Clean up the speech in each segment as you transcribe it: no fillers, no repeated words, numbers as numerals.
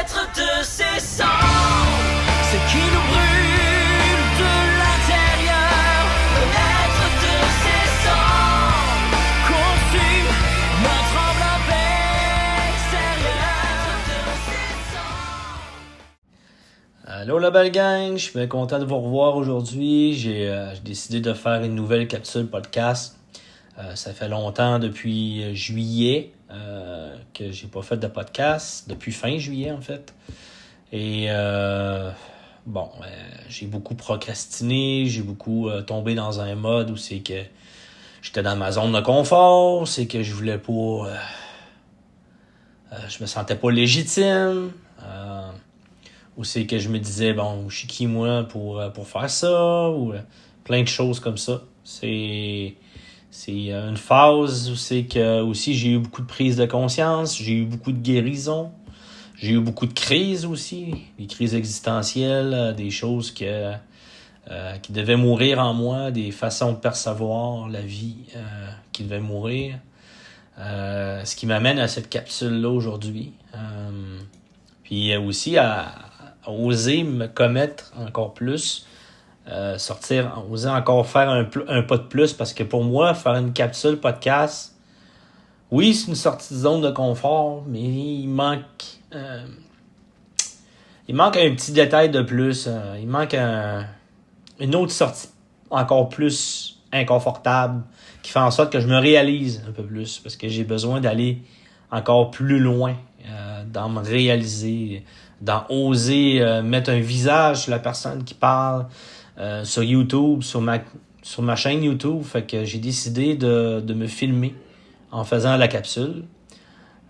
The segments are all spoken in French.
maître de ses cendres, ce qui nous brûle de l'intérieur. Le maître de ses cendres consume notre enveloppe extérieure. Le maître de ses cendres. Allô la belle gang, je suis bien content de vous revoir aujourd'hui. J'ai décidé de faire une nouvelle capsule podcast. Ça fait longtemps, depuis juillet, que j'ai pas fait de podcast, depuis fin juillet en fait. Et j'ai beaucoup procrastiné, j'ai beaucoup tombé dans un mode où c'est que j'étais dans ma zone de confort, c'est que je voulais pas... je me sentais pas légitime, ou c'est que je me disais, bon, je suis qui moi pour faire ça, ou plein de choses comme ça. C'est une phase où c'est que aussi j'ai eu beaucoup de prise de conscience, j'ai eu beaucoup de guérison, j'ai eu beaucoup de crises aussi, des crises existentielles, des choses qui devaient mourir en moi, des façons de percevoir la vie qui devaient mourir. Ce qui m'amène à cette capsule-là aujourd'hui. Puis aussi à oser me commettre encore plus. Oser encore faire un pas de plus, parce que pour moi, faire une capsule podcast, oui, c'est une sortie de zone de confort, mais il manque un petit détail de plus. Il manque une autre sortie encore plus inconfortable qui fait en sorte que je me réalise un peu plus, parce que j'ai besoin d'aller encore plus loin dans me réaliser, dans oser mettre un visage sur la personne qui parle, sur YouTube, sur ma chaîne YouTube. Fait que j'ai décidé de me filmer en faisant la capsule.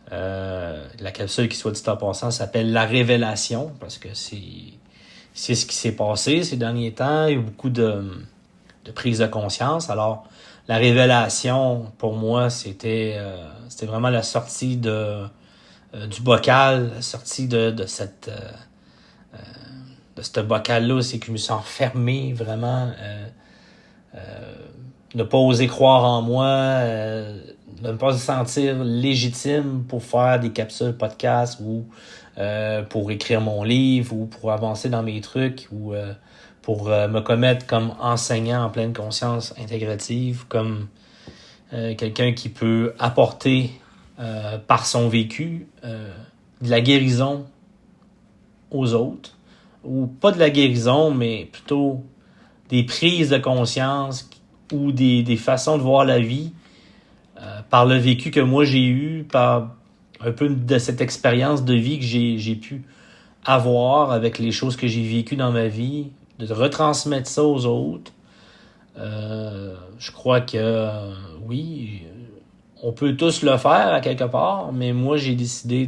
La capsule, qui soit dit en passant, s'appelle La Révélation, parce que c'est ce qui s'est passé ces derniers temps. Il y a eu beaucoup de prise de conscience. Alors, la révélation, pour moi, c'était vraiment la sortie du bocal, la sortie de ce bocal-là. C'est que je me suis enfermé vraiment, ne pas oser croire en moi, ne pas se sentir légitime pour faire des capsules podcast, ou pour écrire mon livre, ou pour avancer dans mes trucs, ou pour me commettre comme enseignant en pleine conscience intégrative, comme quelqu'un qui peut apporter par son vécu de la guérison aux autres, ou pas de la guérison, mais plutôt des prises de conscience ou des façons de voir la vie par le vécu que moi j'ai eu, par un peu de cette expérience de vie que j'ai pu avoir avec les choses que j'ai vécues dans ma vie, de retransmettre ça aux autres. Je crois que oui, on peut tous le faire à quelque part, mais moi j'ai décidé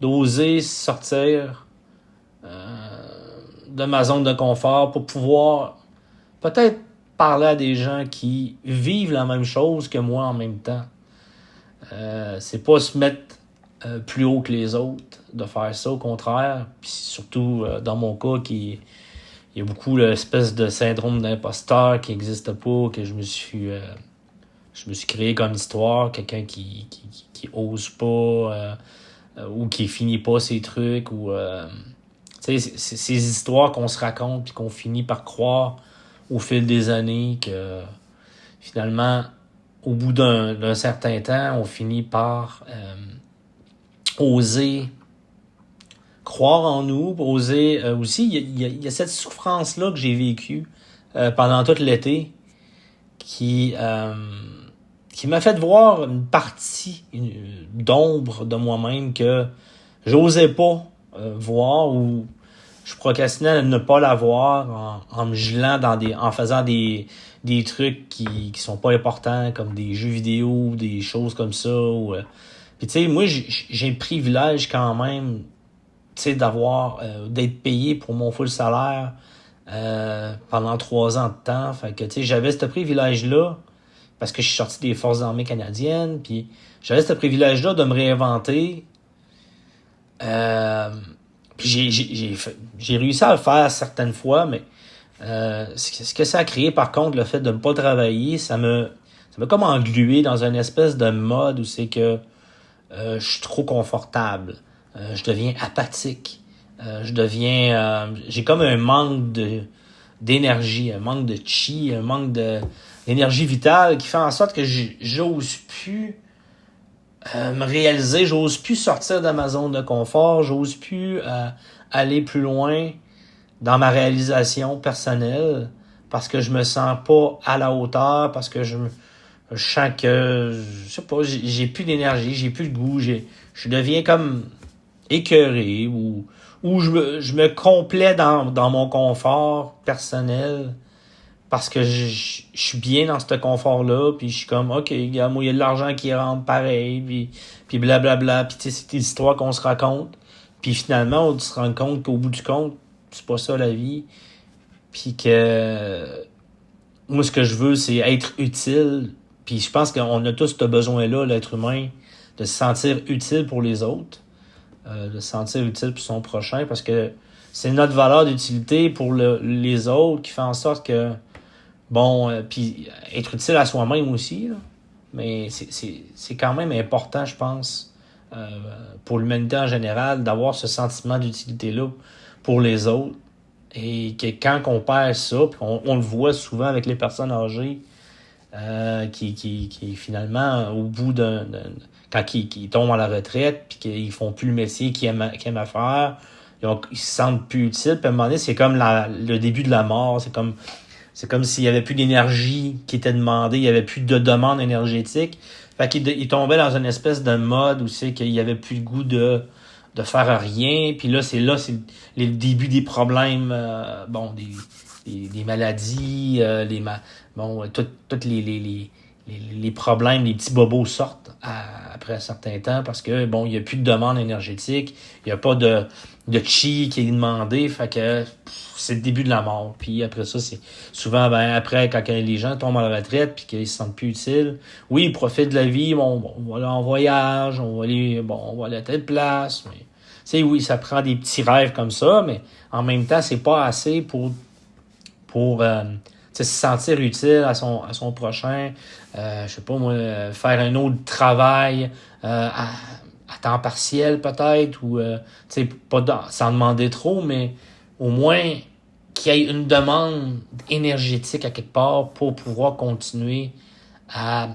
d'oser sortir de ma zone de confort pour pouvoir peut-être parler à des gens qui vivent la même chose que moi en même temps. C'est pas se mettre plus haut que les autres de faire ça, au contraire. Puis surtout dans mon cas, il y a beaucoup l'espèce de syndrome d'imposteur qui n'existe pas, que je me suis créé comme histoire, quelqu'un qui ose pas, ou qui finit pas ses trucs, ou ces histoires qu'on se raconte puis qu'on finit par croire au fil des années, que finalement, au bout d'un certain temps, on finit par oser croire en nous, oser aussi. Il y a cette souffrance-là que j'ai vécue pendant tout l'été, qui m'a fait voir une partie d'ombre de moi-même que j'osais pas voir, ou je procrastinais à ne pas la voir en me gelant en faisant des trucs qui sont pas importants, comme des jeux vidéo, des choses comme ça. Puis tu sais, moi j'ai le privilège quand même, tu sais, d'être payé pour mon full salaire pendant 3 ans de temps. Fait que tu sais, j'avais ce privilège-là parce que je suis sorti des Forces armées canadiennes, puis j'avais ce privilège-là de me réinventer. Puis j'ai réussi à le faire certaines fois, mais ce que ça a créé, par contre, le fait de ne pas travailler, ça m'a comme englué dans une espèce de mode où c'est que je suis trop confortable. je deviens apathique. J'ai comme un manque d'énergie, un manque de chi, un manque d'énergie vitale qui fait en sorte que j'ose plus me réaliser, j'ose plus sortir de ma zone de confort, j'ose plus aller plus loin dans ma réalisation personnelle parce que je me sens pas à la hauteur, parce que je sens que, je sais pas, j'ai plus d'énergie, j'ai plus de goût, je deviens comme écœuré ou je me complais dans mon confort personnel parce que je suis bien dans ce confort-là, puis je suis comme, OK, gars, moi, il y a de l'argent qui rentre pareil, puis blablabla, puis tu sais, c'est des histoires qu'on se raconte, puis finalement, on se rend compte qu'au bout du compte, c'est pas ça la vie, puis que moi, ce que je veux, c'est être utile, puis je pense qu'on a tous ce besoin-là, l'être humain, de se sentir utile pour les autres, de se sentir utile pour son prochain, parce que c'est notre valeur d'utilité pour les autres qui fait en sorte que, bon, puis être utile à soi-même aussi, là. Mais c'est quand même important, je pense, pour l'humanité en général, d'avoir ce sentiment d'utilité-là pour les autres. Et que quand on perd ça, puis on le voit souvent avec les personnes âgées, qui finalement, au bout quand ils tombent à la retraite, puis qu'ils font plus le métier qu'ils aiment à faire, ils se sentent plus utiles. Puis à un moment donné, c'est comme le début de la mort. C'est comme s'il y avait plus d'énergie qui était demandée, il y avait plus de demande énergétique. Fait qu'ils tombaient dans une espèce de mode où c'est qu'il y avait plus le goût de faire rien. Puis là, c'est le début des problèmes, des maladies, toutes les problèmes, les petits bobos sortent après un certain temps parce que, bon, il n'y a plus de demande énergétique, il n'y a pas de chi qui est demandé, fait que c'est le début de la mort. Puis après ça, c'est souvent, après, quand les gens tombent à la retraite puis qu'ils se sentent plus utiles, oui, ils profitent de la vie, on va aller en voyage, on va aller à telle place, mais, tu sais, oui, ça prend des petits rêves comme ça, mais en même temps, c'est pas assez pour se sentir utile à son prochain, je sais pas moi, faire un autre travail à temps partiel peut-être, ou pas sans demander trop, mais au moins qu'il y ait une demande énergétique à quelque part pour pouvoir continuer à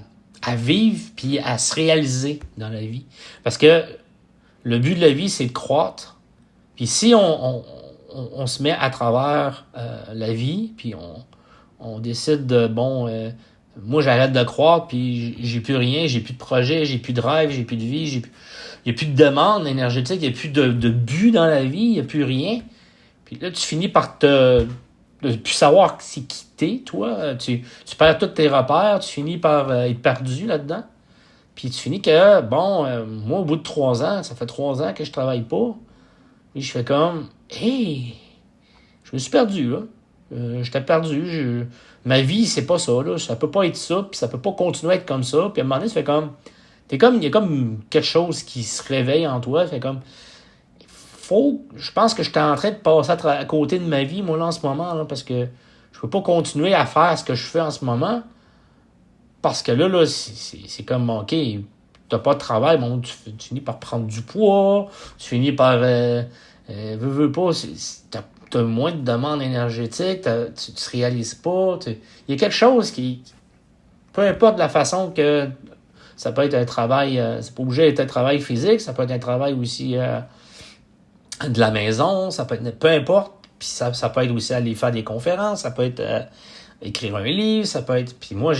vivre puis à se réaliser dans la vie. Parce que le but de la vie, c'est de croître. Puis si on se met à travers la vie, puis on décide de, moi j'arrête de croire, puis j'ai plus rien, j'ai plus de projet, j'ai plus de rêve, j'ai plus de vie, il n'y a plus de demande énergétique, il n'y a plus de but dans la vie, il n'y a plus rien. Puis là, tu finis par de plus savoir c'est qui t'es, toi. Tu perds tous tes repères, tu finis par être perdu là-dedans. Puis tu finis que, moi, au bout de 3 ans, ça fait 3 ans que je travaille pas. Et je fais comme, hey, je me suis perdu, là. J'étais perdu. Ma vie, c'est pas ça, là. Ça peut pas être ça, puis ça peut pas continuer à être comme ça. Puis à un moment donné, ça fait comme, il y a comme quelque chose qui se réveille en toi. Fait comme, je pense que je suis en train de passer à côté de ma vie, moi, là, en ce moment, là, parce que je peux pas continuer à faire ce que je fais en ce moment. Parce que là, c'est comme, OK, t'as pas de travail, tu finis par prendre du poids, tu finis par, veux pas, t'as moins de demande énergétique, tu te réalises pas, il y a quelque chose qui, peu importe la façon que, ça peut être un travail, c'est pas obligé d'être un travail physique, ça peut être un travail aussi de la maison, ça peut être, peu importe, puis ça peut être aussi aller faire des conférences, ça peut être écrire un livre, ça peut être, puis moi,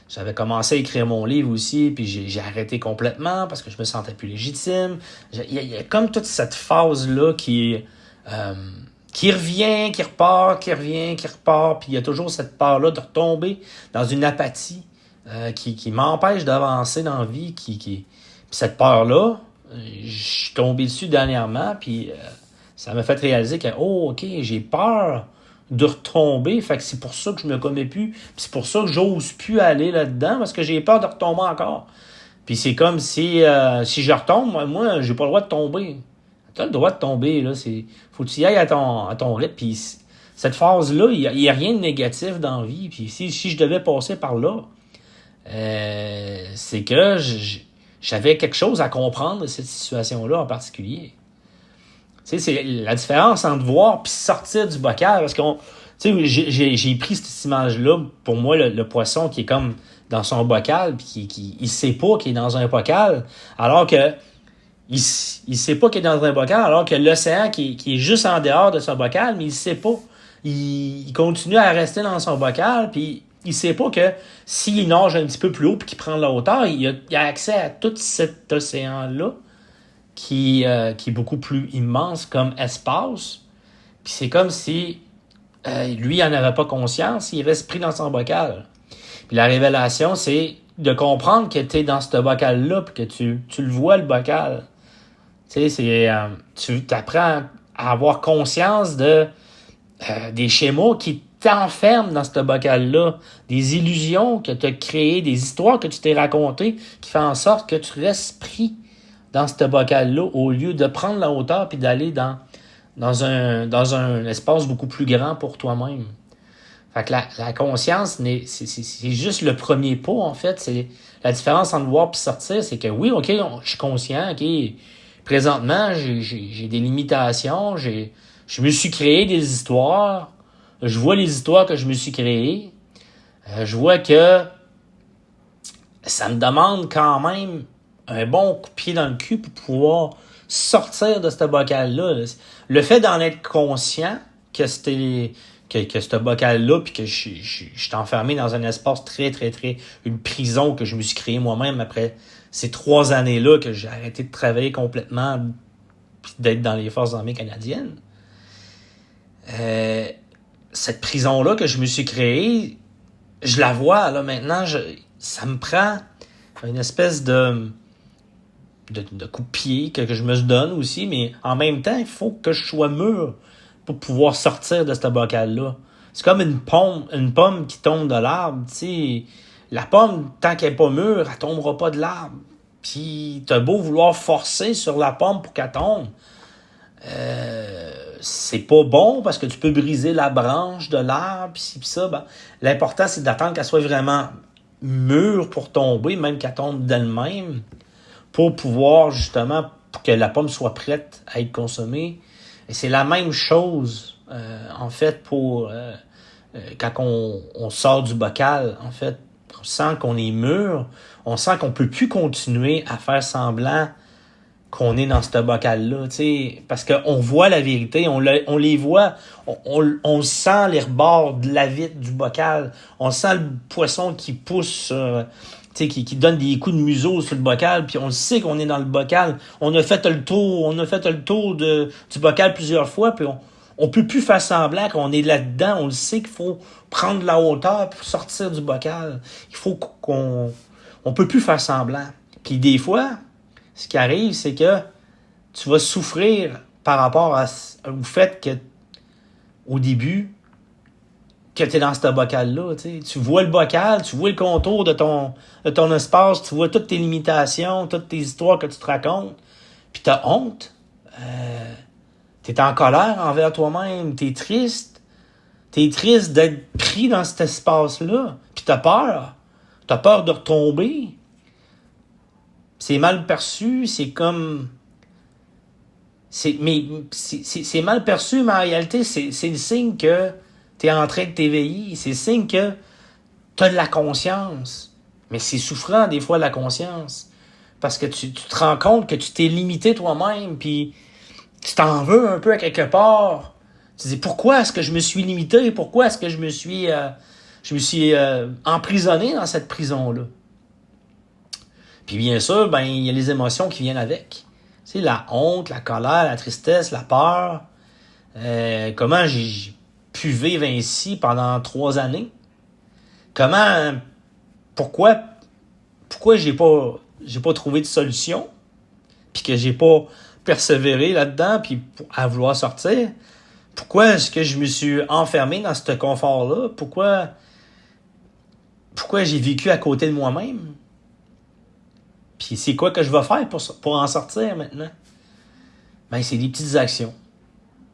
j'avais commencé à écrire mon livre aussi, puis j'ai arrêté complètement parce que je me sentais plus légitime. Il y a comme toute cette phase-là qui revient, qui repart, qui revient, qui repart, puis il y a toujours cette peur-là de retomber dans une apathie qui m'empêche d'avancer dans la vie. Puis cette peur-là, je suis tombé dessus dernièrement, puis ça m'a fait réaliser que, OK, j'ai peur de retomber, fait que c'est pour ça que je me commets plus, puis c'est pour ça que j'ose plus aller là-dedans, parce que j'ai peur de retomber encore. Puis c'est comme si je retombe, moi j'ai pas le droit de tomber. T'as le droit de tomber, là, faut que tu y ailles à ton rythme, puis cette phase-là, il y a rien de négatif dans la vie, puis si je devais passer par là, c'est que j'avais quelque chose à comprendre de cette situation-là en particulier. Tu sais, c'est la différence entre voir puis sortir du bocal. Parce que j'ai pris cette image-là, pour moi, le poisson qui est comme dans son bocal, puis il sait pas qu'il est dans un bocal, alors que il sait pas qu'il est dans un bocal, alors que l'océan qui est juste en dehors de son bocal, mais il sait pas. Il continue à rester dans son bocal, puis il sait pas que s'il nage un petit peu plus haut puis qu'il prend de la hauteur, il a accès à tout cet océan-là qui est beaucoup plus immense comme espace. Puis c'est comme si lui, il n'en avait pas conscience, il reste pris dans son bocal. Puis la révélation, c'est de comprendre que tu es dans ce bocal-là, puis que tu le vois, le bocal. Tu sais, tu apprends à avoir conscience des schémas qui t'enferment dans ce bocal-là, des illusions que tu as créées, des histoires que tu t'es racontées, qui font en sorte que tu restes pris dans ce bocal-là, au lieu de prendre la hauteur puis d'aller dans un espace beaucoup plus grand pour toi-même. Fait que la conscience, c'est juste le premier pas, en fait. C'est la différence entre voir et sortir, c'est que oui, OK, je suis conscient, OK, présentement, j'ai des limitations, je me suis créé des histoires, je vois les histoires que je me suis créées, je vois que ça me demande quand même un bon coup de pied dans le cul pour pouvoir sortir de ce bocal-là. Le fait d'en être conscient que c'était que ce bocal-là, puis que je suis enfermé dans un espace très, très, très... une prison que je me suis créée moi-même après ces 3 années-là que j'ai arrêté de travailler complètement puis d'être dans les forces armées canadiennes. Cette prison-là que je me suis créée, je la vois, là, maintenant, ça me prend une espèce de coup de pied que je me donne aussi, mais en même temps, il faut que je sois mûr pour pouvoir sortir de ce bocal-là. C'est comme une pomme qui tombe de l'arbre, tu sais. La pomme, tant qu'elle n'est pas mûre, elle tombera pas de l'arbre. Puis t'as beau vouloir forcer sur la pomme pour qu'elle tombe, c'est pas bon parce que tu peux briser la branche de l'arbre, puis ça. Ben, l'important, c'est d'attendre qu'elle soit vraiment mûre pour tomber, même qu'elle tombe d'elle-même, pour pouvoir, justement, pour que la pomme soit prête à être consommée. Et c'est la même chose, en fait, pour quand on sort du bocal. En fait, on sent qu'on est mûr, on sent qu'on peut plus continuer à faire semblant qu'on est dans ce bocal-là, tu sais, parce qu'on voit la vérité, on les voit, on sent les rebords de la vitre du bocal, on sent le poisson qui pousse, qui donne des coups de museau sur le bocal, puis on sait qu'on est dans le bocal. On a fait le tour du bocal plusieurs fois, puis on peut plus faire semblant qu'on est là-dedans. On le sait qu'il faut prendre de la hauteur pour sortir du bocal. Il faut on peut plus faire semblant. Puis des fois, ce qui arrive, c'est que tu vas souffrir par rapport au fait que au début, que tu es dans ce bocal-là. T'sais. Tu vois le bocal, tu vois le contour de ton espace, tu vois toutes tes limitations, toutes tes histoires que tu te racontes, puis tu as honte. Tu es en colère envers toi-même, tu es triste. Tu es triste d'être pris dans cet espace-là, puis tu as peur. Tu as peur de retomber. C'est mal perçu, c'est comme... C'est mal perçu, mais en réalité, c'est le signe que tu es en train de t'éveiller. C'est le signe que tu as de la conscience. Mais c'est souffrant, des fois, la conscience. Parce que tu te rends compte que tu t'es limité toi-même, puis tu t'en veux un peu à quelque part. Tu te dis, pourquoi est-ce que je me suis limité? Pourquoi est-ce que je me suis emprisonné dans cette prison-là? Puis bien sûr, ben il y a les émotions qui viennent avec. Tu sais, la honte, la colère, la tristesse, la peur. Comment j'ai pu vivre ainsi pendant 3 années? Pourquoi j'ai pas trouvé de solution? Puis que j'ai pas persévéré là-dedans, puis à vouloir sortir? Pourquoi est-ce que je me suis enfermé dans ce confort-là? Pourquoi j'ai vécu à côté de moi-même? Puis c'est quoi que je vais faire pour en sortir maintenant? Ben, c'est des petites actions.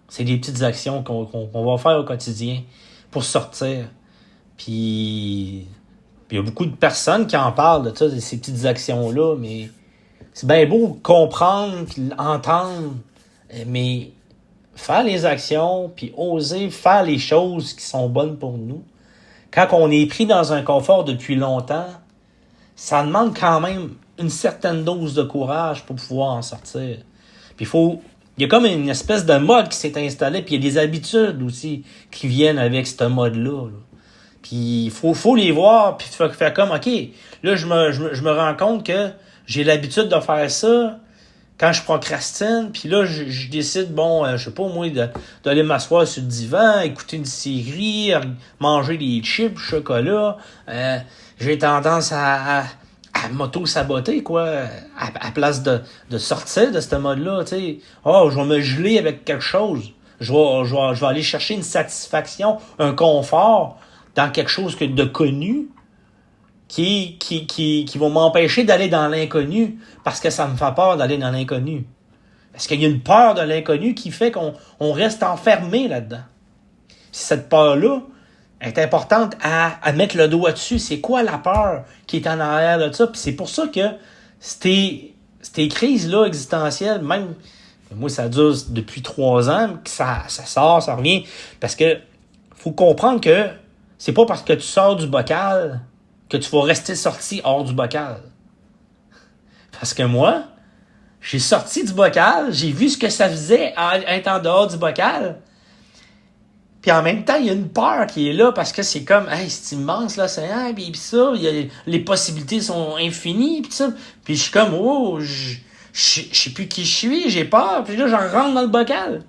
C'est des petites actions qu'on va faire au quotidien pour sortir. Puis il y a beaucoup de personnes qui en parlent de ça, de ces petites actions-là, mais c'est bien beau comprendre, puis entendre, mais faire les actions, puis oser faire les choses qui sont bonnes pour nous, quand on est pris dans un confort depuis longtemps, ça demande quand même une certaine dose de courage pour pouvoir en sortir. Puis il y a comme une espèce de mode qui s'est installé, puis il y a des habitudes aussi qui viennent avec ce mode-là. Là. Puis il faut les voir, puis faire comme, OK, là, je me rends compte que j'ai l'habitude de faire ça quand je procrastine, puis là, je décide, je sais pas, moi, d'aller m'asseoir sur le divan, écouter une série, manger des chips, chocolat. J'ai tendance à m'auto-saboter, quoi, à place de sortir de ce mode-là, tu sais. Je vais me geler avec quelque chose. Je vais aller chercher une satisfaction, un confort dans quelque chose de connu qui va m'empêcher d'aller dans l'inconnu parce que ça me fait peur d'aller dans l'inconnu. Parce qu'il y a une peur de l'inconnu qui fait qu'on reste enfermé là-dedans. Cette peur-là est importante à mettre le doigt dessus. C'est quoi la peur qui est en arrière de ça? Puis c'est pour ça que ces crises-là existentielles, même moi ça dure depuis 3 ans, que ça sort, ça revient. Parce que faut comprendre que c'est pas parce que tu sors du bocal que tu vas rester sorti hors du bocal. Parce que moi, j'ai sorti du bocal, j'ai vu ce que ça faisait être en dehors du bocal. Puis en même temps, il y a une peur qui est là parce que c'est comme, hey, c'est immense l'océan, puis ça, les possibilités sont infinies, puis ça. Puis je suis comme, je sais plus qui je suis, j'ai peur, puis là, j'en rentre dans le bocal.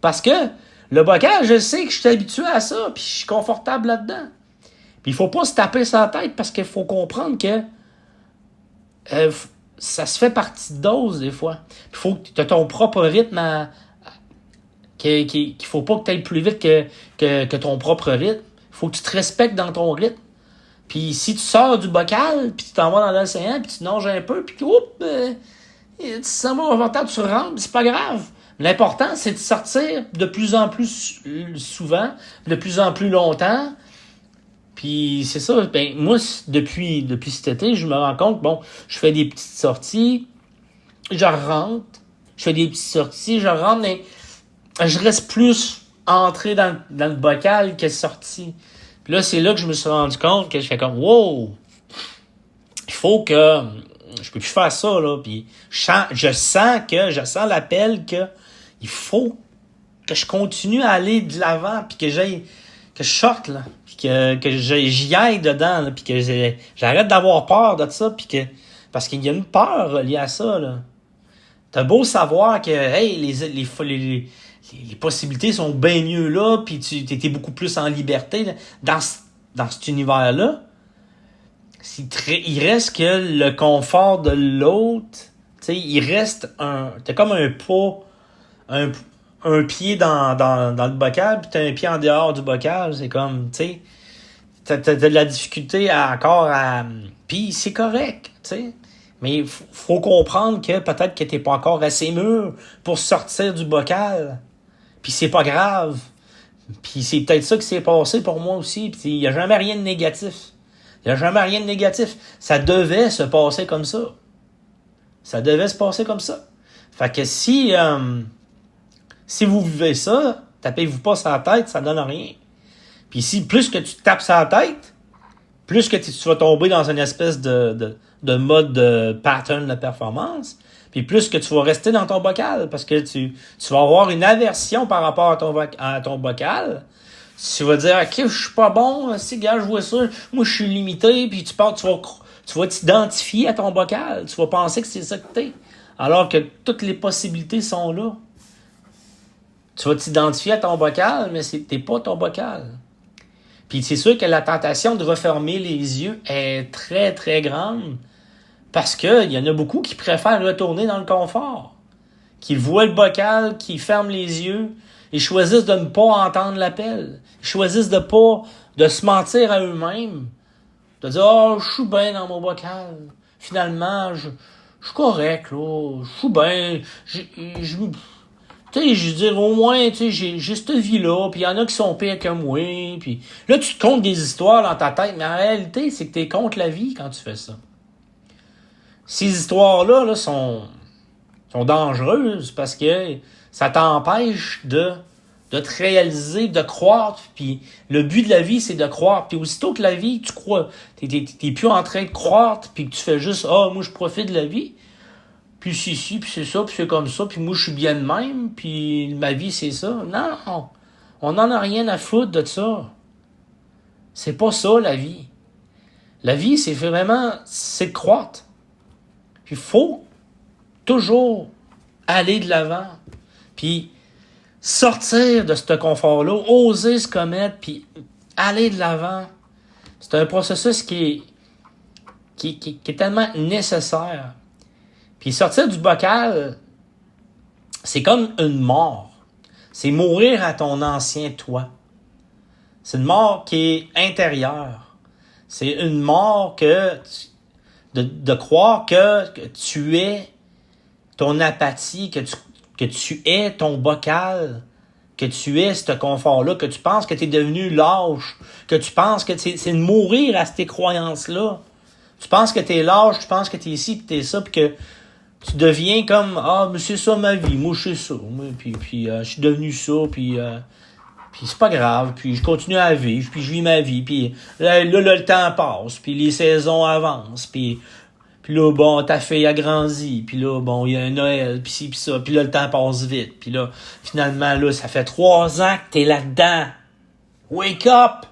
Parce que le bocal, je sais que je suis habitué à ça, puis je suis confortable là-dedans. Puis il faut pas se taper sa tête parce qu'il faut comprendre que ça se fait partie de dose des fois. Il faut que tu aies ton propre rythme qu'il faut pas que tu ailles plus vite que ton propre rythme. Il faut que tu te respectes dans ton rythme. Puis si tu sors du bocal, puis tu t'en vas dans l'océan, puis tu nages un peu, puis tu te sens pas confortable, tu rentres, c'est pas grave. L'important, c'est de sortir de plus en plus souvent, de plus en plus longtemps. Puis c'est ça, moi, depuis cet été, je me rends compte, je fais des petites sorties, je rentre, je fais des petites sorties, je rentre, mais je reste plus entré dans le bocal que sorti. Puis là, c'est là que je me suis rendu compte que je fais comme, wow, il faut que, je peux plus faire ça, là, puis je sens l'appel que il faut que je continue à aller de l'avant, puis que je sorte, là, puis que j'y aille dedans, là, puis que j'arrête d'avoir peur de ça, puis parce qu'il y a une peur liée à ça, là. T'as beau savoir que, hey, les possibilités sont bien mieux là, puis tu étais beaucoup plus en liberté là, dans cet univers-là. Il reste que le confort de l'autre, tu sais, il reste t'as comme un pas, un pied dans le bocal, puis t'as un pied en dehors du bocal, c'est comme, tu sais, t'as de la difficulté puis c'est correct, tu sais. Mais il faut comprendre que peut-être que t'es pas encore assez mûr pour sortir du bocal. Puis c'est pas grave. Puis c'est peut-être ça qui s'est passé pour moi aussi. Puis il n'y a jamais rien de négatif. Il n'y a jamais rien de négatif. Ça devait se passer comme ça. Ça devait se passer comme ça. Fait que si vous vivez ça, tapez-vous pas sur la tête, ça donne rien. Puis si plus que tu te tapes sur la tête, plus que tu vas tomber dans une espèce de mode de pattern de performance, puis plus que tu vas rester dans ton bocal, parce que tu vas avoir une aversion par rapport à ton bocal. Tu vas dire, OK, je suis pas bon, si gars, je vois ça, moi je suis limité, puis tu vas t'identifier à ton bocal, tu vas penser que c'est ça que t'es, alors que toutes les possibilités sont là. Tu vas t'identifier à ton bocal, mais t'es pas ton bocal. Puis c'est sûr que la tentation de refermer les yeux est très, très grande parce qu'il y en a beaucoup qui préfèrent retourner dans le confort, qui voient le bocal, qui ferment les yeux et choisissent de ne pas entendre l'appel. Ils choisissent de se mentir à eux-mêmes, de dire « je suis bien dans mon bocal. Finalement, je suis correct, là. Je suis bien. Tu sais, je veux dire, au moins, tu sais, j'ai cette vie-là, puis il y en a qui sont pires que moi, puis là, tu te comptes des histoires dans ta tête, mais en réalité, c'est que tu comptes la vie quand tu fais ça. ces histoires-là là, sont dangereuses parce que ça t'empêche de te réaliser, de croire. Puis le but de la vie, c'est de croire. Puis aussitôt que la vie, tu crois, t'es plus en train de croire, puis que tu fais juste « Ah, moi, je profite de la vie. » Puis c'est ci, puis c'est ça, puis c'est comme ça, puis moi, je suis bien de même, puis ma vie, c'est ça. Non! On n'en a rien à foutre de ça. C'est pas ça, la vie. La vie, c'est vraiment, c'est de croître. Il faut toujours aller de l'avant. Puis sortir de ce confort-là, oser se commettre, puis aller de l'avant. C'est un processus qui est tellement nécessaire. Puis sortir du bocal, c'est comme une mort. C'est mourir à ton ancien toi. C'est une mort qui est intérieure. C'est une mort de croire que tu es ton apathie, que tu es ton bocal, que tu es ce confort-là, que tu penses que tu es devenu lâche, que tu penses que c'est de mourir à ces croyances-là. Tu penses que tu es lâche, tu penses que tu es ici, puis tu es ça, puis que tu deviens comme « Ah, mais c'est ça ma vie, moi je sais ça, puis je suis devenu ça, puis c'est pas grave, puis je continue à vivre, puis je vis ma vie, puis là le temps passe, puis les saisons avancent, puis là, bon, ta fille a grandi, puis là, bon, il y a un Noël, puis ci, puis ça, puis là, le temps passe vite, puis là, finalement, là, ça fait 3 ans que t'es là-dedans. Wake up!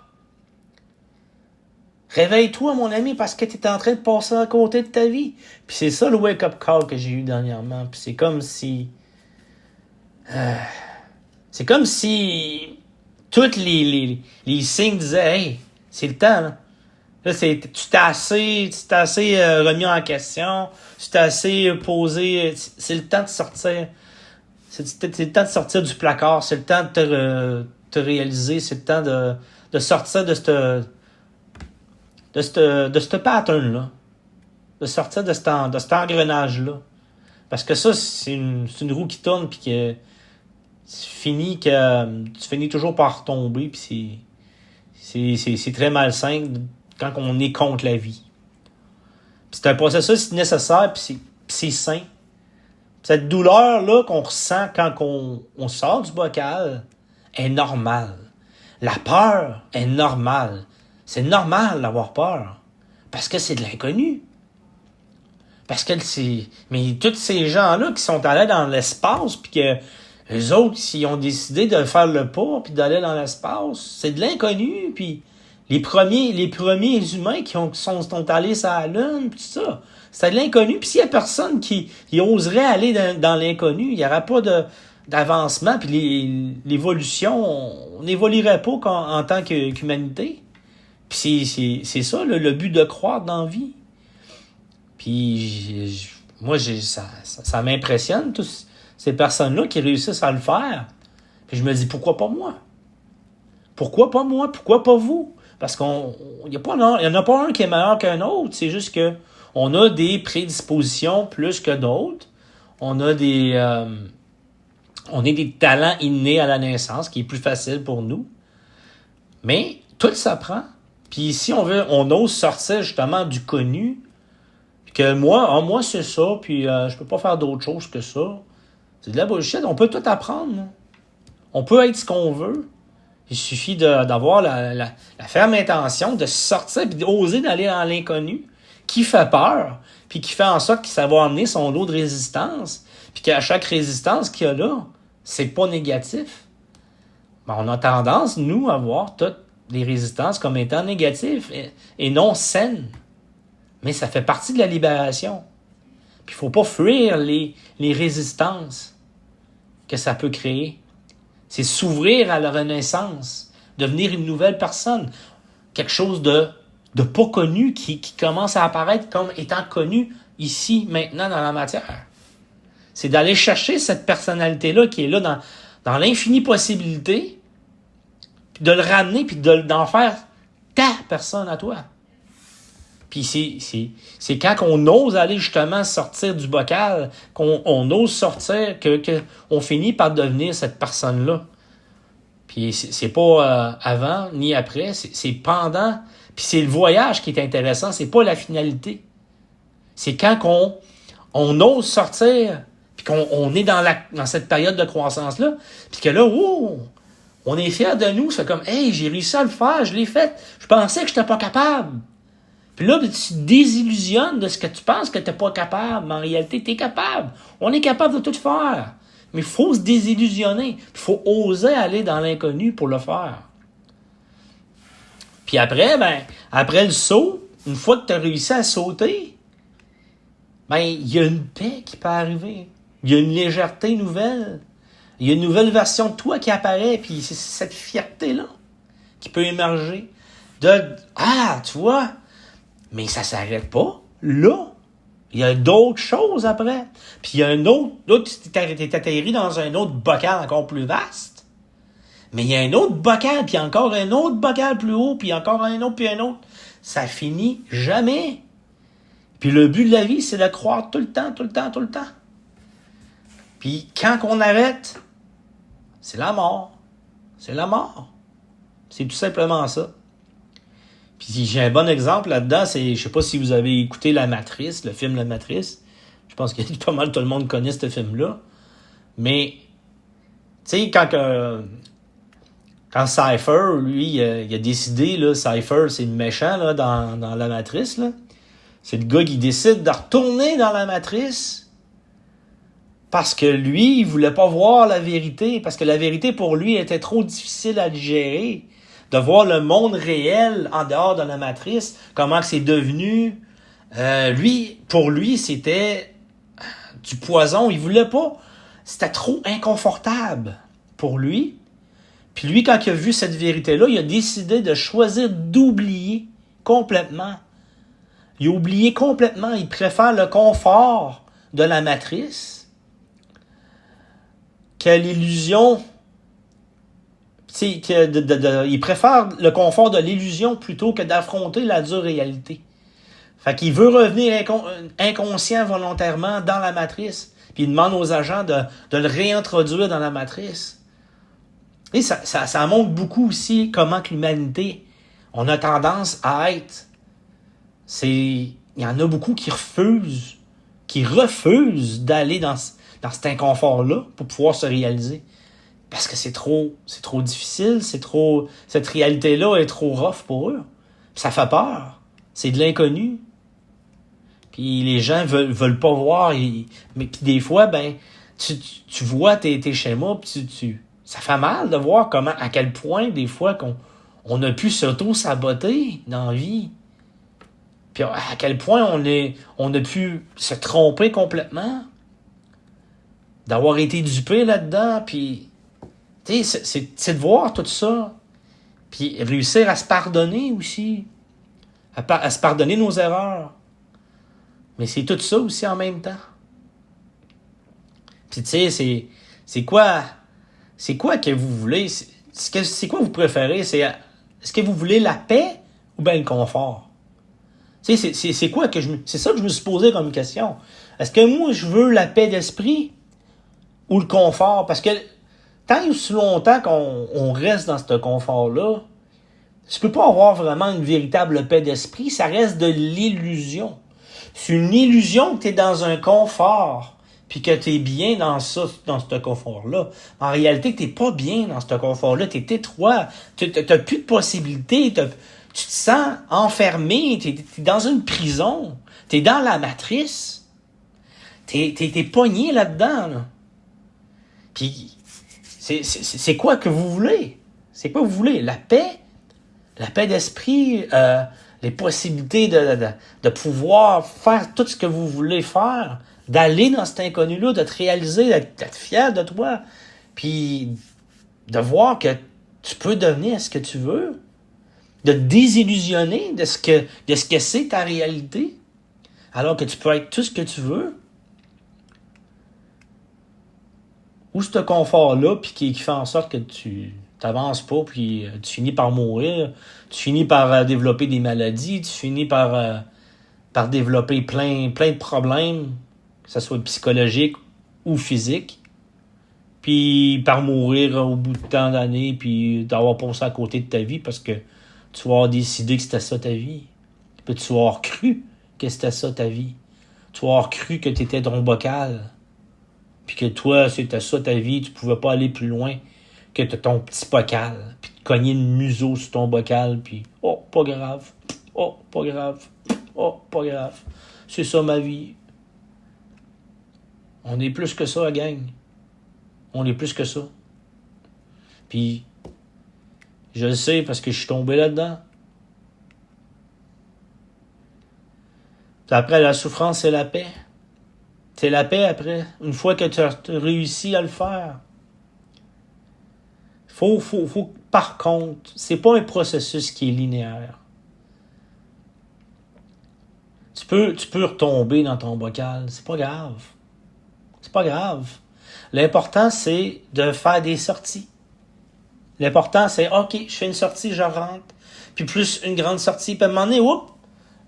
Réveille-toi, mon ami, parce que t'es en train de passer à côté de ta vie. Puis c'est ça le wake-up call que j'ai eu dernièrement, puis c'est comme si... c'est comme si... tous les signes disaient « Hey, c'est le temps, là. » Là, tu t'es assez remis en question, tu t'es assez posé, c'est le temps de sortir. C'est le temps de sortir du placard, c'est le temps de te réaliser, c'est le temps de sortir de ce pattern-là, de sortir de cet engrenage-là. Parce que ça, c'est une roue qui tourne, puis que tu finis toujours par retomber, puis c'est très malsain quand on est contre la vie. Puis c'est un processus nécessaire, puis c'est sain. Cette douleur-là qu'on ressent quand on sort du bocal est normale. La peur est normale. C'est normal d'avoir peur. Parce que c'est de l'inconnu. Parce que mais tous ces gens-là qui sont allés dans l'espace, puis que les autres, s'ils ont décidé de faire le pas, puis d'aller dans l'espace, c'est de l'inconnu, puis les premiers humains qui sont allés sur la Lune, pis tout ça, c'est de l'inconnu. Puis s'il y a personne qui oserait aller dans l'inconnu, il n'y aura pas d'avancement. Puis l'évolution, on n'évoluerait pas en tant qu'humanité. Puis c'est ça, le but de croître dans la vie. Puis moi, ça m'impressionne, toutes ces personnes-là qui réussissent à le faire. Puis je me dis, pourquoi pas moi? Pourquoi pas moi? Pourquoi pas vous? Parce qu'il n'y en a pas un qui est meilleur qu'un autre. C'est juste que on a des prédispositions plus que d'autres. On a des talents innés à la naissance, qui est plus facile pour nous. Mais tout s'apprend. Puis si on ose sortir justement du connu, puis que moi c'est ça, puis je peux pas faire d'autre chose que ça. C'est de la bullshit. On peut tout apprendre. Là. On peut être ce qu'on veut. Il suffit d'avoir la ferme intention de sortir et d'oser d'aller dans l'inconnu qui fait peur, puis qui fait en sorte que ça va amener son lot de résistance, puis qu'à chaque résistance qu'il y a là, c'est pas négatif. Ben, on a tendance, nous, à voir toutes les résistances comme étant négatives et non saines. Mais ça fait partie de la libération. Puis il faut pas fuir les résistances que ça peut créer. C'est s'ouvrir à la renaissance, devenir une nouvelle personne, quelque chose de pas connu qui commence à apparaître comme étant connu ici, maintenant, dans la matière. C'est d'aller chercher cette personnalité-là qui est là dans l'infinie possibilité, puis de le ramener, puis d'en faire ta personne à toi. Puis c'est quand on ose aller justement sortir du bocal, qu'on ose sortir, qu'on finit par devenir cette personne-là. Puis c'est pas avant ni après, c'est pendant. Puis c'est le voyage qui est intéressant, c'est pas la finalité. C'est quand on ose sortir, puis qu'on est dans cette période de croissance-là, puis que là, on est fiers de nous. C'est comme, hey, j'ai réussi à le faire, je l'ai fait. Je pensais que je n'étais pas capable. Puis là, tu te désillusionnes de ce que tu penses que tu n'es pas capable. Mais en réalité, tu es capable. On est capable de tout faire. Mais il faut se désillusionner. Il faut oser aller dans l'inconnu pour le faire. Puis après, après le saut, une fois que tu as réussi à sauter, il y a une paix qui peut arriver. Il y a une légèreté nouvelle. Il y a une nouvelle version de toi qui apparaît. Puis c'est cette fierté-là qui peut émerger. Tu vois, mais ça s'arrête pas là. Il y a d'autres choses après. Puis il y a un autre... Là, tu t'es atterri dans un autre bocal encore plus vaste. Mais il y a un autre bocal, puis encore un autre bocal plus haut, puis encore un autre, puis un autre. Ça finit jamais. Puis le but de la vie, c'est de croire tout le temps, tout le temps, tout le temps. Puis quand on arrête, c'est la mort. C'est la mort. C'est tout simplement ça. Puis j'ai un bon exemple là-dedans, c'est, je sais pas si vous avez écouté La Matrice, le film La Matrice. Je pense que pas mal tout le monde connaît ce film-là. Mais, tu sais, quand Cypher, lui, il a décidé, là, Cypher, c'est le méchant là, dans La Matrice, là. C'est le gars qui décide de retourner dans la Matrice parce que lui, il voulait pas voir la vérité, parce que la vérité, pour lui, était trop difficile à digérer. De voir le monde réel en dehors de la matrice, comment que c'est devenu. Pour lui, c'était du poison. Il voulait pas. C'était trop inconfortable pour lui. Puis lui, quand il a vu cette vérité-là, il a décidé de choisir d'oublier complètement. Il a oublié complètement. Il préfère le confort de la matrice que l'illusion. Il préfère le confort de l'illusion plutôt que d'affronter la dure réalité. Fait qu'il veut revenir inconscient volontairement dans la matrice. Puis il demande aux agents de le réintroduire dans la matrice. Et ça montre beaucoup aussi comment que l'humanité, on a tendance à être. Il y en a beaucoup qui refusent d'aller dans cet inconfort-là pour pouvoir se réaliser. Parce que c'est trop difficile, cette réalité-là est trop rough pour eux. Puis ça fait peur. C'est de l'inconnu. Puis les gens veulent pas voir. Mais puis des fois, tu vois tes schémas, puis ça fait mal de voir à quel point, des fois, on a pu s'auto-saboter dans la vie. Puis à quel point on a pu se tromper complètement. D'avoir été dupé là-dedans, puis... Tu sais, c'est de voir tout ça. Puis réussir à se pardonner aussi. À se pardonner nos erreurs. Mais c'est tout ça aussi en même temps. Puis tu sais, c'est quoi que vous voulez? C'est quoi vous préférez? Est-ce que vous voulez la paix ou bien le confort? Tu sais, c'est quoi c'est ça que je me suis posé comme question. Est-ce que moi, je veux la paix d'esprit ou le confort? Parce que tant et aussi longtemps qu'on reste dans ce confort-là, tu peux pas avoir vraiment une véritable paix d'esprit. Ça reste de l'illusion. C'est une illusion que tu es dans un confort, puis que tu es bien dans ce confort-là. En réalité, tu n'es pas bien dans ce confort-là. Tu es étroit. Tu n'as plus de possibilités. Tu te sens enfermé. Tu es dans une prison. Tu es dans la matrice. Tu es pogné là-dedans. Là. Puis... C'est quoi que vous voulez? C'est quoi vous voulez? La paix d'esprit, les possibilités de pouvoir faire tout ce que vous voulez faire, d'aller dans cet inconnu-là, de te réaliser, d'être fier de toi, puis de voir que tu peux devenir ce que tu veux, de te désillusionner de ce que c'est ta réalité, alors que tu peux être tout ce que tu veux. Ou ce confort-là, puis qui fait en sorte que tu t'avances pas, puis tu finis par mourir, tu finis par développer des maladies, tu finis par développer plein de problèmes, que ce soit psychologique ou physique, puis par mourir au bout de tant d'années, puis d'avoir passé à côté de ta vie parce que tu vas avoir décidé que c'était ça ta vie, puis tu vas avoir cru que c'était ça ta vie. tu vas avoir cru que tu étais ton bocal. Puis que toi, c'était ça ta vie, tu pouvais pas aller plus loin que ton petit bocal. Puis te cogner le museau sur ton bocal, puis oh, pas grave. Oh, pas grave. Oh, pas grave. C'est ça ma vie. On est plus que ça, la gang. On est plus que ça. Puis, je le sais parce que je suis tombé là-dedans. Puis après, la souffrance, c'est la paix. C'est la paix après. Une fois que tu as réussi à le faire. Faut, par contre, c'est pas un processus qui est linéaire. Tu peux retomber dans ton bocal. C'est pas grave. C'est pas grave. L'important, c'est de faire des sorties. L'important, c'est, OK, je fais une sortie, je rentre. Puis plus une grande sortie. Puis à un moment donné, oups,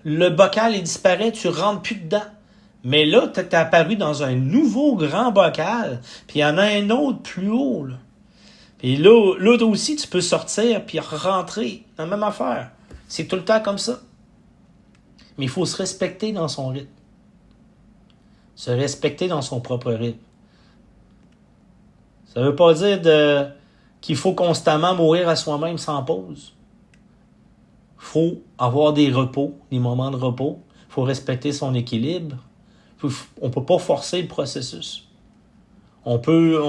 le bocal, il disparaît, tu rentres plus dedans. Mais là, tu es apparu dans un nouveau grand bocal. Puis il y en a un autre plus haut, là. Puis là aussi, tu peux sortir puis rentrer dans la même affaire. C'est tout le temps comme ça. Mais il faut se respecter dans son rythme. Se respecter dans son propre rythme. Ça veut pas dire qu'il faut constamment mourir à soi-même sans pause. Il faut avoir des repos, des moments de repos. Il faut respecter son équilibre. On peut pas forcer le processus. On peut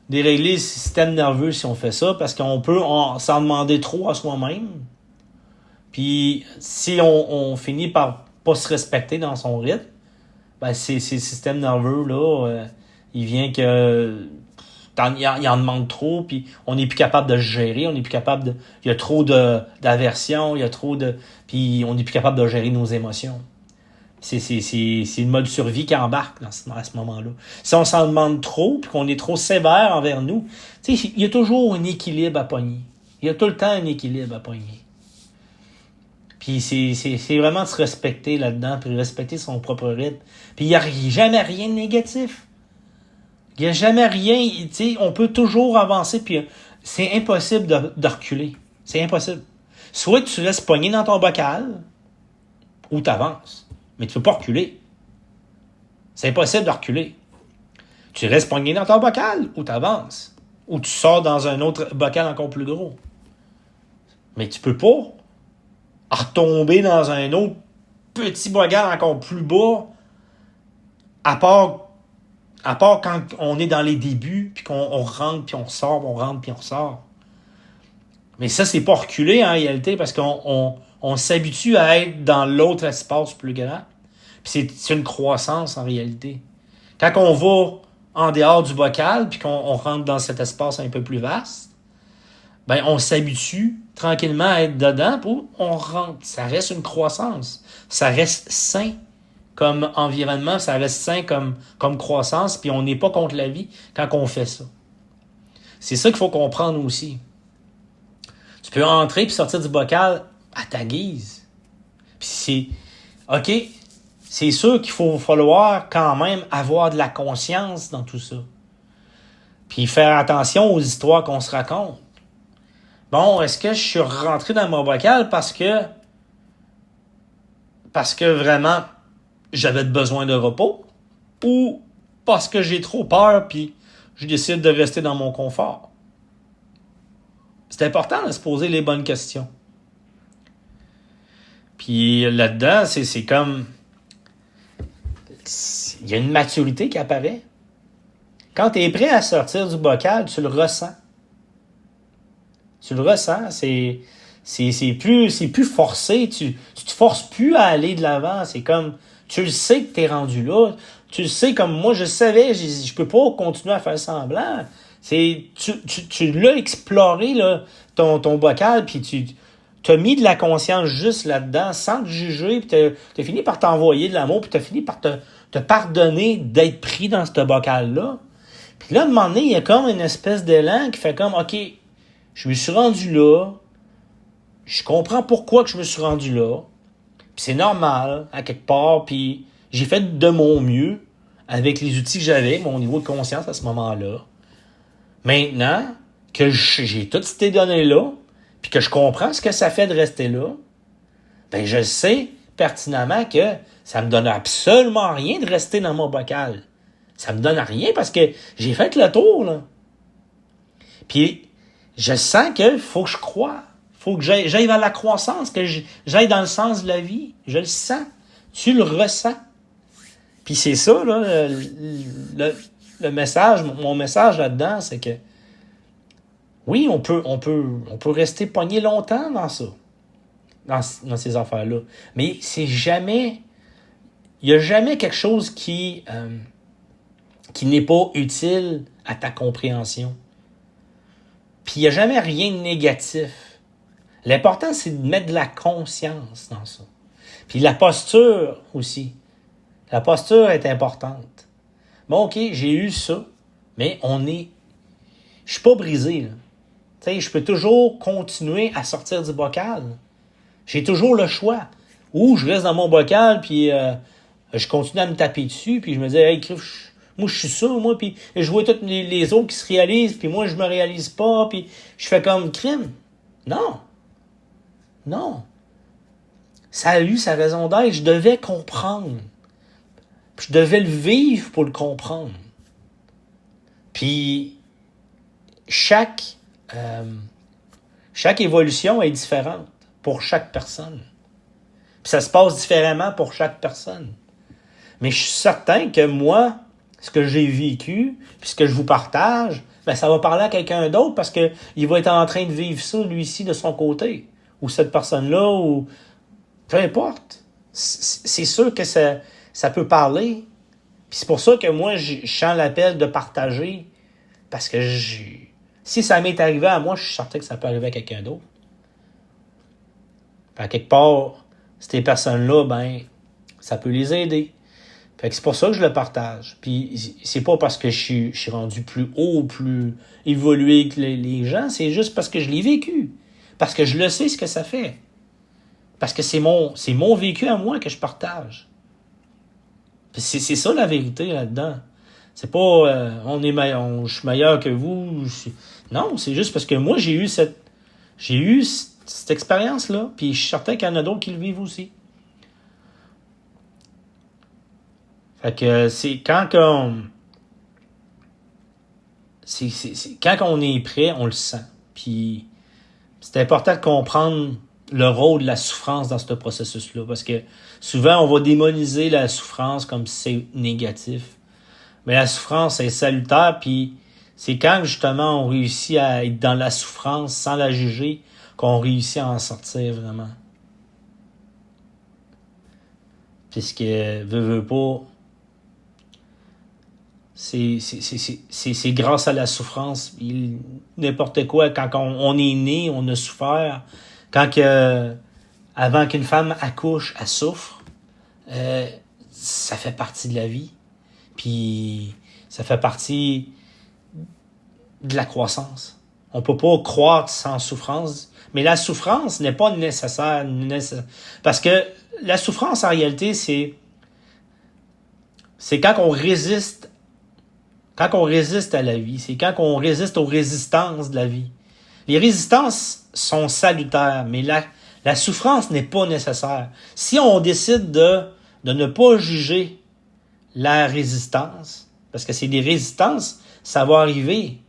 dérégler le système nerveux si on fait ça, parce qu'on peut s'en demander trop à soi-même. Puis si on finit par pas se respecter dans son rythme, ben c'est le système nerveux là, il vient que il en demande trop, puis on n'est plus capable de le gérer, on n'est plus capable il y a trop d'aversion, il y a trop puis on n'est plus capable de gérer nos émotions. C'est le mode survie qui embarque à ce moment-là. Si on s'en demande trop, puis qu'on est trop sévère envers nous, tu sais, il y a toujours un équilibre à pogner. Il y a tout le temps un équilibre à pogner. Puis c'est vraiment de se respecter là-dedans, puis respecter son propre rythme. Puis il n'y a jamais rien de négatif. Il n'y a jamais rien, tu sais, on peut toujours avancer, puis c'est impossible de reculer. C'est impossible. Soit tu restes pogné dans ton bocal, ou tu avances. Mais tu ne peux pas reculer. C'est impossible de reculer. Tu restes pogné dans ton bocal, ou tu avances. Ou tu sors dans un autre bocal encore plus gros. Mais tu peux pas retomber dans un autre petit bocal encore plus bas, à part quand on est dans les débuts, puis qu'on rentre, puis on sort, on rentre, puis on sort. Mais ça, c'est pas reculer en réalité, parce qu'on s'habitue à être dans l'autre espace plus grand. Puis c'est une croissance en réalité. Quand on va en dehors du bocal, puis qu'on rentre dans cet espace un peu plus vaste, ben on s'habitue tranquillement à être dedans, puis on rentre. Ça reste une croissance. Ça reste sain comme environnement, ça reste sain comme croissance, puis on n'est pas contre la vie quand on fait ça. C'est ça qu'il faut comprendre aussi. Tu peux entrer puis sortir du bocal à ta guise. Puis OK, c'est sûr qu'il faut falloir quand même avoir de la conscience dans tout ça. Puis faire attention aux histoires qu'on se raconte. Bon, est-ce que je suis rentré dans mon bocal parce que vraiment j'avais besoin de repos, ou parce que j'ai trop peur puis je décide de rester dans mon confort? C'est important de se poser les bonnes questions. Puis là-dedans, c'est comme... Il y a une maturité qui apparaît. Quand tu es prêt à sortir du bocal, tu le ressens. Tu le ressens. C'est plus forcé. Tu te forces plus à aller de l'avant. C'est comme... Tu le sais que tu es rendu là. Tu le sais comme moi, je savais, je peux pas continuer à faire semblant. Tu l'as exploré, là, ton bocal, puis tu t'as mis de la conscience juste là-dedans, sans te juger, puis t'as fini par t'envoyer de l'amour, puis t'as fini par te pardonner d'être pris dans ce bocal-là. Puis là, à un moment donné, il y a comme une espèce d'élan qui fait comme, OK, je me suis rendu là, je comprends pourquoi que je me suis rendu là, puis c'est normal, à quelque part, puis j'ai fait de mon mieux avec les outils que j'avais, mon niveau de conscience à ce moment-là. Maintenant que j'ai toutes ces données-là, puis que je comprends ce que ça fait de rester là, ben je sais pertinemment que Ça me donne absolument rien de rester dans mon bocal. Ça me donne rien parce que j'ai fait le tour, là. Puis, je sens qu'il faut que je croie. Faut que j'aille vers la croissance, que j'aille dans le sens de la vie. Je le sens. Tu le ressens. Puis c'est ça, là, le message, mon message là-dedans, c'est que oui, on peut rester pogné longtemps dans ça, dans ces affaires-là. Mais c'est jamais, il n'y a jamais quelque chose qui n'est pas utile à ta compréhension. Puis il n'y a jamais rien de négatif. L'important, c'est de mettre de la conscience dans ça. Puis la posture aussi. La posture est importante. Bon, OK, j'ai eu ça, mais je suis pas brisé, là. Tu sais, je peux toujours continuer à sortir du bocal. J'ai toujours le choix. Ou je reste dans mon bocal, puis je continue à me taper dessus, puis je me dis, hey, moi, je suis ça, moi, puis je vois tous les autres qui se réalisent, puis moi, je me réalise pas, puis je fais comme crime. Non. Non. Ça a eu sa raison d'être. Je devais comprendre. Je devais le vivre pour le comprendre. Puis, chaque évolution est différente pour chaque personne. Puis ça se passe différemment pour chaque personne. Mais je suis certain que moi, ce que j'ai vécu, puis ce que je vous partage, ben ça va parler à quelqu'un d'autre parce que il va être en train de vivre ça, lui-ci, de son côté. Ou cette personne-là, ou peu importe. C'est sûr que ça peut parler. Puis c'est pour ça que moi, je sens l'appel de partager. Parce que si ça m'est arrivé à moi, je suis certain que ça peut arriver à quelqu'un d'autre. À quelque part, ces personnes-là, ben, ça peut les aider. Fait que c'est pour ça que je le partage. Puis c'est pas parce que je suis rendu plus haut, plus évolué que les gens, c'est juste parce que je l'ai vécu. Parce que je le sais ce que ça fait. Parce que c'est mon vécu à moi que je partage. Puis c'est ça la vérité là-dedans. C'est pas je suis meilleur que vous. Non, c'est juste parce que moi j'ai eu cette expérience-là, puis je suis certain qu'il y en a d'autres qui le vivent aussi. Fait que c'est quand on est prêt, on le sent. Puis c'est important de comprendre le rôle de la souffrance dans ce processus-là, parce que souvent on va démoniser la souffrance comme si c'est négatif. Mais la souffrance est salutaire, puis c'est quand justement on réussit à être dans la souffrance sans la juger qu'on réussit à en sortir vraiment. Puisque veut pas, c'est grâce à la souffrance. N'importe quoi, quand on est né, on a souffert. Avant qu'une femme accouche, elle souffre. Ça fait partie de la vie. Puis ça fait partie de la croissance. On peut pas croître sans souffrance. Mais la souffrance n'est pas nécessaire. Parce que la souffrance, en réalité, c'est quand on résiste. Quand on résiste à la vie. C'est quand on résiste aux résistances de la vie. Les résistances sont salutaires, mais la souffrance n'est pas nécessaire. Si on décide de ne pas juger la résistance, parce que c'est des résistances, ça va arriver.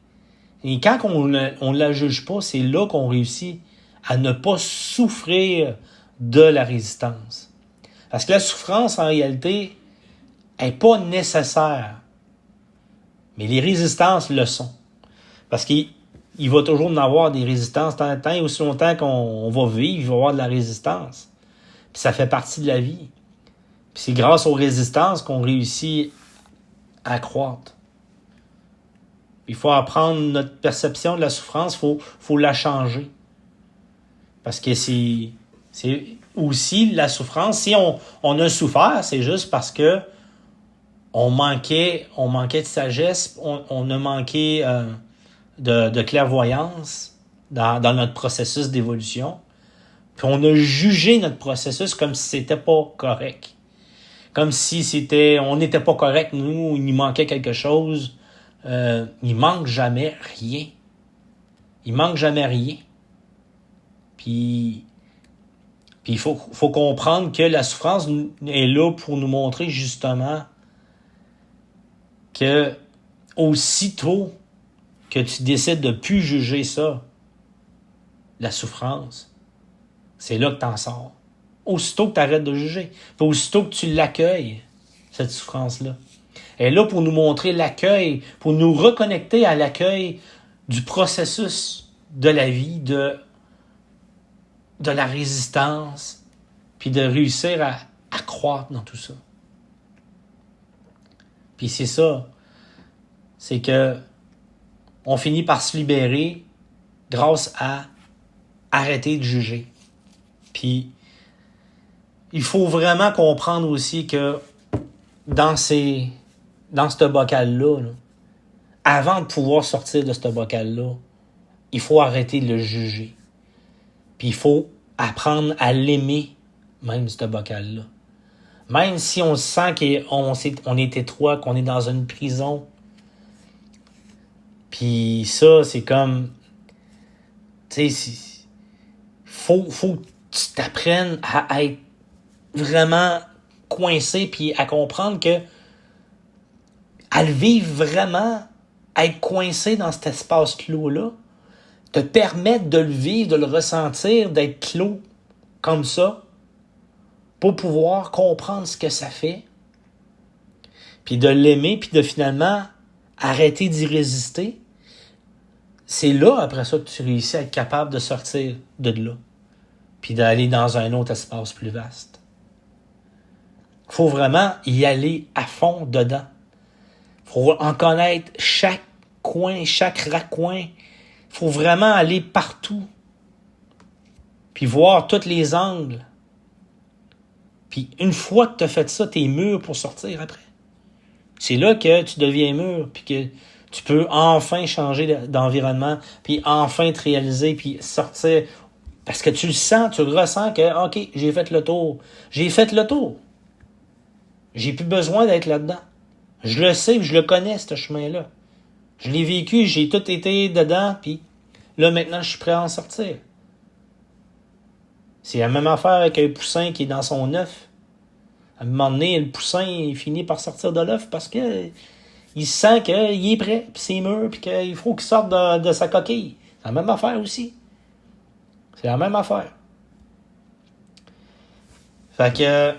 Et quand on ne la juge pas, c'est là qu'on réussit à ne pas souffrir de la résistance. Parce que la souffrance, en réalité, n'est pas nécessaire. Mais les résistances le sont. Parce qu'il va toujours en avoir des résistances. Tant et aussi longtemps qu'on va vivre, il va y avoir de la résistance. Puis ça fait partie de la vie. Puis c'est grâce aux résistances qu'on réussit à croître. Il faut apprendre notre perception de la souffrance, faut la changer. Parce que c'est aussi la souffrance. Si on a souffert, c'est juste parce que on manquait de sagesse, on a manqué de clairvoyance dans notre processus d'évolution. Puis on a jugé notre processus comme si c'était pas correct. Comme si on n'était pas correct, nous, il nous manquait quelque chose. Il manque jamais rien. Il manque jamais rien. Puis Puis il faut comprendre que la souffrance est là pour nous montrer justement que aussitôt que tu décides de plus juger ça, la souffrance, c'est là que tu en sors. Aussitôt que tu arrêtes de juger, puis aussitôt que tu l'accueilles, cette souffrance-là. Elle est là pour nous montrer l'accueil, pour nous reconnecter à l'accueil du processus de la vie, de la résistance, puis de réussir à croître dans tout ça. Puis c'est ça, c'est que on finit par se libérer grâce à arrêter de juger. Puis il faut vraiment comprendre aussi que dans ce bocal-là, là, avant de pouvoir sortir de ce bocal-là, il faut arrêter de le juger. Puis il faut apprendre à l'aimer, même ce bocal-là. Même si on sent qu'on est étroit, qu'on est dans une prison. Puis ça, c'est comme... Tu sais, faut que tu t'apprennes à être vraiment coincé, puis à comprendre que à le vivre vraiment, à être coincé dans cet espace clos-là, te permettre de le vivre, de le ressentir, d'être clos comme ça, pour pouvoir comprendre ce que ça fait, puis de l'aimer, puis de finalement arrêter d'y résister, c'est là, après ça, que tu réussis à être capable de sortir de là, puis d'aller dans un autre espace plus vaste. Il faut vraiment y aller à fond dedans. Il faut en connaître chaque coin, chaque raccoin. Il faut vraiment aller partout. Puis voir tous les angles. Puis une fois que tu as fait ça, tu es mûr pour sortir après. C'est là que tu deviens mûr, puis que tu peux enfin changer d'environnement, puis enfin te réaliser, puis sortir. Parce que tu le sens, tu le ressens que, OK, j'ai fait le tour. J'ai fait le tour. J'ai plus besoin d'être là-dedans. Je le sais, je le connais, ce chemin-là. Je l'ai vécu, j'ai tout été dedans, puis là, maintenant, je suis prêt à en sortir. C'est la même affaire avec un poussin qui est dans son œuf. À un moment donné, le poussin, il finit par sortir de l'œuf parce que il sent qu'il est prêt, puis c'est mûr, puis qu'il faut qu'il sorte de sa coquille. C'est la même affaire aussi. C'est la même affaire. Fait que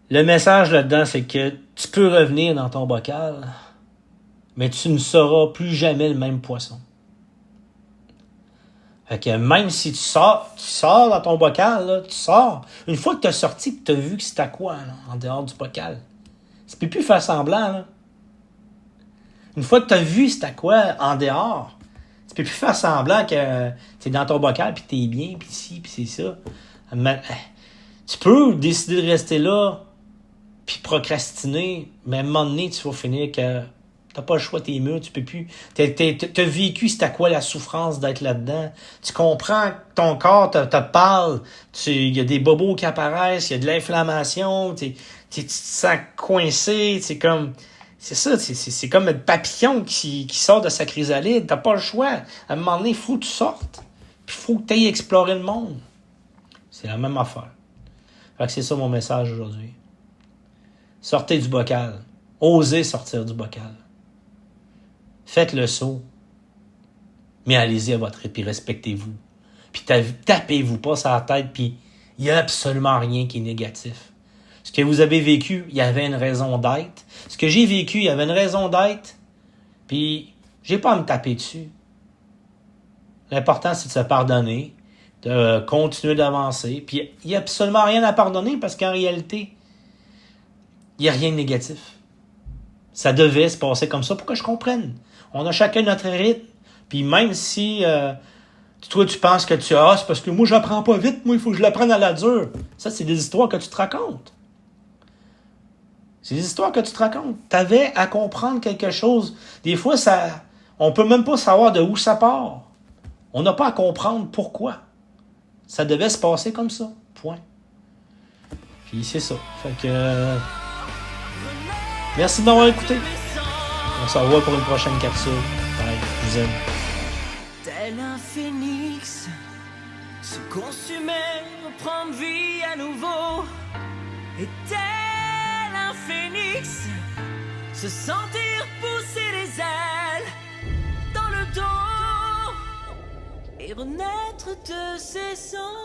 le message là-dedans, c'est que tu peux revenir dans ton bocal, mais tu ne seras plus jamais le même poisson. Fait que même si tu sors dans ton bocal, là, tu sors. Une fois que tu as sorti, que tu as vu que c'était quoi, là, en dehors du bocal, tu peux plus faire semblant. Là. Une fois que tu as vu c'était quoi en dehors, tu peux plus faire semblant que tu es dans ton bocal, puis tu es bien, puis ci, puis c'est ça. Mais, tu peux décider de rester là, puis procrastiner, mais à un moment donné, tu vas finir que t'as pas le choix, t'es mûr, tu peux plus. T'as vécu c'était quoi la souffrance d'être là-dedans. Tu comprends que ton corps te parle, il y a des bobos qui apparaissent, il y a de l'inflammation, tu te sens coincé, c'est comme... C'est ça, c'est comme un papillon qui sort de sa chrysalide. T'as pas le choix. À un moment donné, il faut que tu sortes. Puis il faut que tu ailles explorer le monde. C'est la même affaire. Fait que c'est ça mon message aujourd'hui. Sortez du bocal. Osez sortir du bocal. Faites le saut. Mais allez-y à votre rythme, puis respectez-vous. Puis tapez-vous pas sur la tête, puis il n'y a absolument rien qui est négatif. Ce que vous avez vécu, il y avait une raison d'être. Ce que j'ai vécu, il y avait une raison d'être. Puis, j'ai pas à me taper dessus. L'important, c'est de se pardonner, de continuer d'avancer. Puis, il n'y a absolument rien à pardonner parce qu'en réalité, il n'y a rien de négatif. Ça devait se passer comme ça pour que je comprenne. On a chacun notre rythme. Puis, même si toi, tu penses que c'est parce que moi, je l'apprends pas vite. Moi, il faut que je l'apprenne à la dure. Ça, c'est des histoires que tu te racontes. C'est des histoires que tu te racontes. Tu avais à comprendre quelque chose. Des fois, on peut même pas savoir de où ça part. On n'a pas à comprendre pourquoi. Ça devait se passer comme ça. Point. Puis c'est ça. Fait que... merci de m'avoir écouté. On se revoit pour une prochaine capsule. Bye. Je vous aime. Tel un phénix se Et tel un phénix, se sentir pousser les ailes dans le dos et renaître de ses cendres.